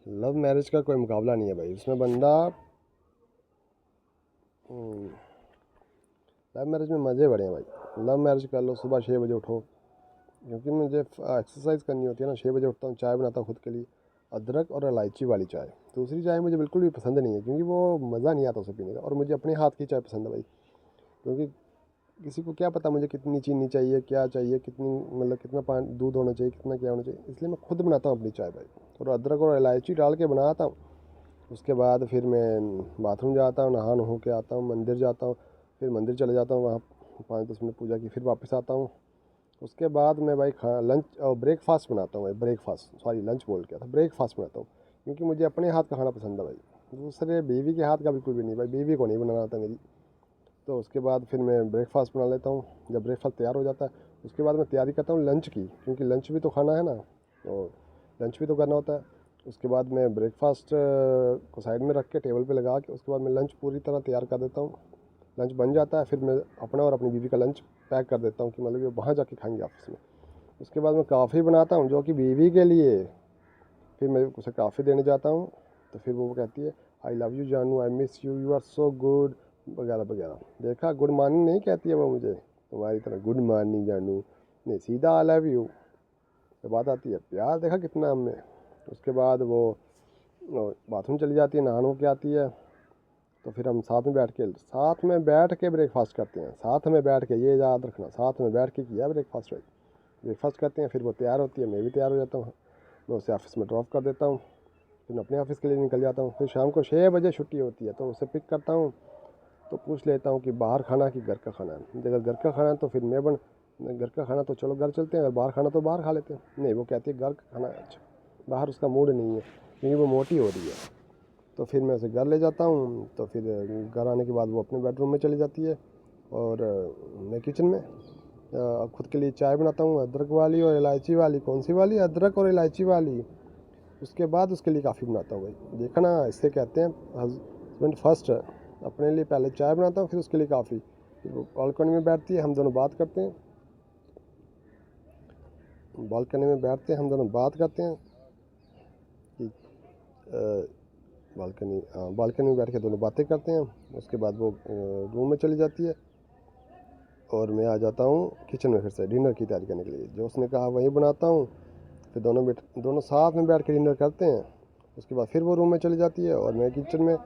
Love marriage का कोई मुकाबला नहीं है भाई। उसमें बंदा लव मैरिज में मज़े बड़े हैं भाई। लव मैरिज कर लो, सुबह 6 बजे उठो, क्योंकि मुझे एक्सरसाइज करनी होती है ना। 6 बजे उठता हूँ, चाय बनाता हूँ खुद के लिए, अदरक और इलायची वाली चाय। दूसरी चाय मुझे बिल्कुल भी पसंद नहीं है, क्योंकि वो मज़ा नहीं आता उसे पीने का। और मुझे अपने हाथ की चाय पसंद है भाई, क्योंकि किसी को क्या पता मुझे कितनी चीनी चाहिए, क्या चाहिए, कितनी मतलब कितना पानी दूध होना चाहिए, कितना क्या होना चाहिए। इसलिए मैं खुद बनाता हूँ अपनी चाय भाई, और अदरक और इलायची डाल के बनाता हूँ। उसके बाद फिर मैं बाथरूम जाता हूँ, नहा नहा के आता हूँ, मंदिर जाता हूँ। फिर मंदिर चले जाता हूँ, वहाँ 5-10 मिनट पूजा की, फिर वापस आता हूँ। उसके बाद मैं भाई खा लंच और ब्रेकफास्ट बनाता हूँ भाई। ब्रेकफास्ट, सॉरी लंच बोल के था, ब्रेकफास्ट बनाता हूँ, क्योंकि मुझे अपने हाथ का खाना पसंद है भाई। दूसरे बीवी के हाथ का बिल्कुल भी नहीं भाई, बीवी को नहीं बनाना आता मेरी। तो उसके बाद फिर मैं ब्रेकफास्ट बना लेता हूँ। जब ब्रेकफास्ट तैयार हो जाता है, उसके बाद मैं तैयारी करता हूँ लंच की, क्योंकि लंच भी तो खाना है ना, तो लंच भी तो करना होता है। उसके बाद मैं ब्रेकफास्ट को साइड में रख के टेबल पे लगा के, उसके बाद मैं लंच पूरी तरह तैयार कर देता हूँ। लंच बन जाता है, फिर मैं अपना और अपनी बीवी का लंच पैक कर देता हूँ, कि मतलब ये वहाँ जाके खाएंगे ऑफिस में। उसके बाद मैं काफ़ी बनाता हूँ जो कि बीवी के लिए। फिर मैं उसे काफ़ी देने जाता हूँ, तो फिर वो कहती है, आई लव यू जानू, I miss you, you are so good, वगैरह वगैरह। देखा, गुड मॉर्निंग नहीं कहती है वो मुझे तुम्हारी तरह, गुड मॉर्निंग जानू नहीं, सीधा आई लव यू। तो बात आती है प्यार, देखा कितना हमें। उसके बाद वो बाथरूम चली जाती है, नहाने के आती है, तो फिर हम साथ में बैठ के ब्रेकफास्ट करते हैं। साथ में बैठ के, ये याद रखना, साथ में बैठ के किया ब्रेकफास्ट भाई। ब्रेकफास्ट करते हैं, फिर वो तैयार होती है, मैं भी तैयार हो जाता हूँ, मैं उसे ऑफिस में ड्रॉप कर देता हूँ। फिर मैं अपने ऑफिस के लिए निकल जाता हूँ। फिर शाम को 6 बजे छुट्टी होती है, तो उसे पिक करता हूँ। तो पूछ लेता हूँ कि बाहर खाना कि घर का खाना है। अगर घर का खाना है तो फिर घर का खाना तो चलो घर चलते हैं, अगर बाहर खाना तो बाहर खा लेते हैं। नहीं, वो कहती है घर का खाना है अच्छा, बाहर उसका मूड नहीं है, क्योंकि वो मोटी हो रही है। तो फिर मैं उसे घर ले जाता हूँ। तो फिर घर आने के बाद वो अपने बेडरूम में चली जाती है, और मैं किचन में खुद के लिए चाय बनाता हूँ, अदरक वाली और इलायची वाली। कौन सी वाली? अदरक और इलायची वाली। उसके बाद उसके लिए काफ़ी बनाता हूँ भाई। देखा ना, इससे कहते हैं हस्बैंड फर्स्ट है। अपने लिए पहले चाय बनाता हूँ, फिर उसके लिए काफ़ी। फिर वो बालकनी में बैठती है, हम दोनों बात करते हैं। बालकनी में बैठते हैं, हम दोनों बात करते हैं कि बालकनी में बैठ के दोनों बातें करते हैं। उसके बाद वो रूम में चली जाती है, और मैं आ जाता हूँ किचन में फिर से डिनर की तैयारी करने के लिए। जो उसने कहा वही बनाता हूँ। फिर दोनों साथ में बैठ के डिनर करते हैं। उसके बाद फिर वो रूम में चली जाती है, और मैं किचन में